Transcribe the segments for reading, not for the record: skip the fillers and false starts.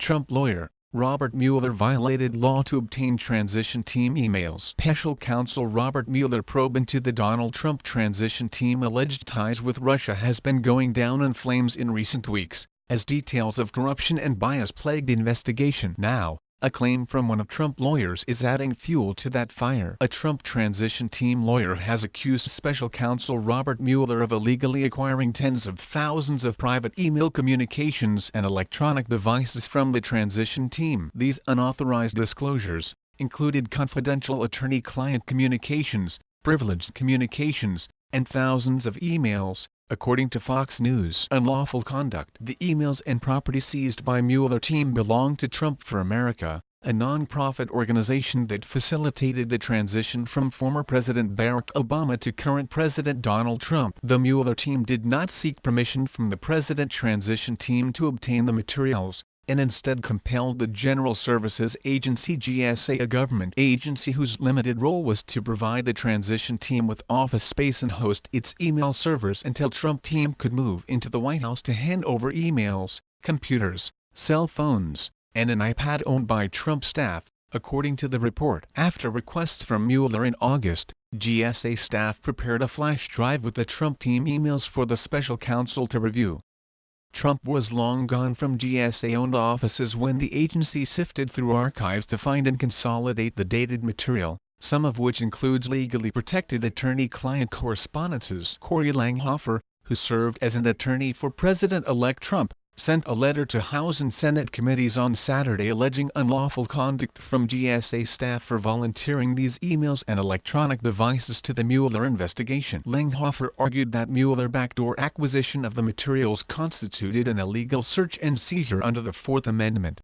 Trump lawyer, Robert Mueller violated law to obtain transition team emails. Special counsel Robert Mueller probe into the Donald Trump transition team alleged ties with Russia has been going down in flames in recent weeks, as details of corruption and bias plague the investigation. Now, a claim from one of Trump lawyers is adding fuel to that fire. A Trump transition team lawyer has accused special counsel Robert Mueller of illegally acquiring tens of thousands of private email communications and electronic devices from the transition team. These unauthorized disclosures included confidential attorney-client communications, privileged communications, and thousands of emails, according to Fox News. Unlawful conduct. The emails and property seized by Mueller team belong to Trump for America, a non-profit organization that facilitated the transition from former President Barack Obama to current President Donald Trump. The Mueller team did not seek permission from the President transition team to obtain the materials, and instead compelled the General Services Agency (GSA), a government agency whose limited role was to provide the transition team with office space and host its email servers until Trump team could move into the White House, to hand over emails, computers, cell phones, and an iPad owned by Trump staff, according to the report. After requests from Mueller in August, GSA staff prepared a flash drive with the Trump team emails for the special counsel to review. Trump was long gone from GSA-owned offices when the agency sifted through archives to find and consolidate the dated material, some of which includes legally protected attorney-client correspondences. Corey Langhofer, who served as an attorney for President-elect Trump, sent a letter to House and Senate committees on Saturday alleging unlawful conduct from GSA staff for volunteering these emails and electronic devices to the Mueller investigation. Langhofer argued that Mueller backdoor acquisition of the materials constituted an illegal search and seizure under the Fourth Amendment.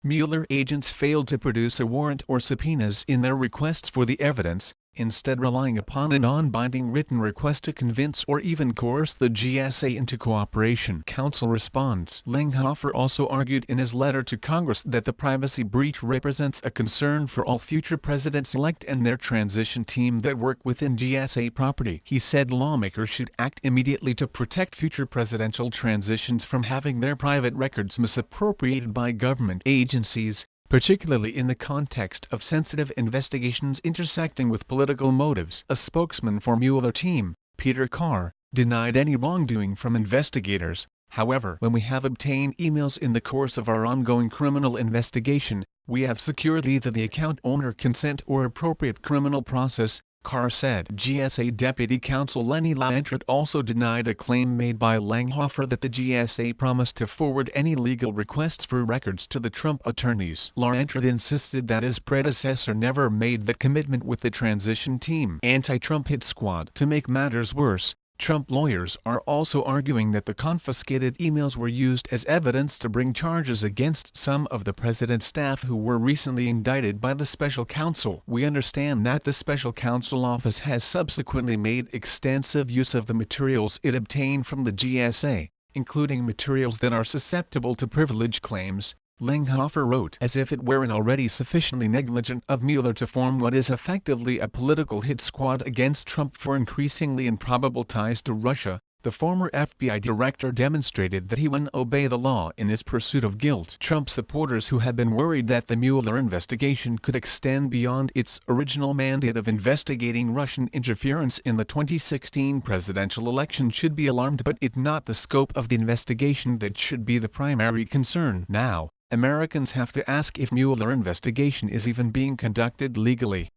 Mueller agents failed to produce a warrant or subpoenas in their requests for the evidence, instead relying upon a non-binding written request to convince or even coerce the GSA into cooperation. Counsel responds. Langhofer also argued in his letter to Congress that the privacy breach represents a concern for all future presidents-elect and their transition team that work within GSA property. He said lawmakers should act immediately to protect future presidential transitions from having their private records misappropriated by government agencies, particularly in the context of sensitive investigations intersecting with political motives. A spokesman for Mueller team, Peter Carr, denied any wrongdoing from investigators. However, when we have obtained emails in the course of our ongoing criminal investigation, we have secured either the account owner consent or appropriate criminal process, Carr said. GSA Deputy Counsel Lenny LaEntrat also denied a claim made by Langhofer that the GSA promised to forward any legal requests for records to the Trump attorneys. LaEntrat insisted that his predecessor never made that commitment with the transition team. Anti-Trump hit squad. To make matters worse, Trump lawyers are also arguing that the confiscated emails were used as evidence to bring charges against some of the president's staff who were recently indicted by the special counsel. We understand that the special counsel office has subsequently made extensive use of the materials it obtained from the GSA, including materials that are susceptible to privilege claims, Langhofer wrote. As if it weren't already sufficiently negligent of Mueller to form what is effectively a political hit squad against Trump for increasingly improbable ties to Russia, the former FBI director demonstrated that he wouldn't obey the law in his pursuit of guilt. Trump supporters who had been worried that the Mueller investigation could extend beyond its original mandate of investigating Russian interference in the 2016 presidential election should be alarmed, but it's not the scope of the investigation that should be the primary concern. Now, Americans have to ask if Mueller investigation is even being conducted legally.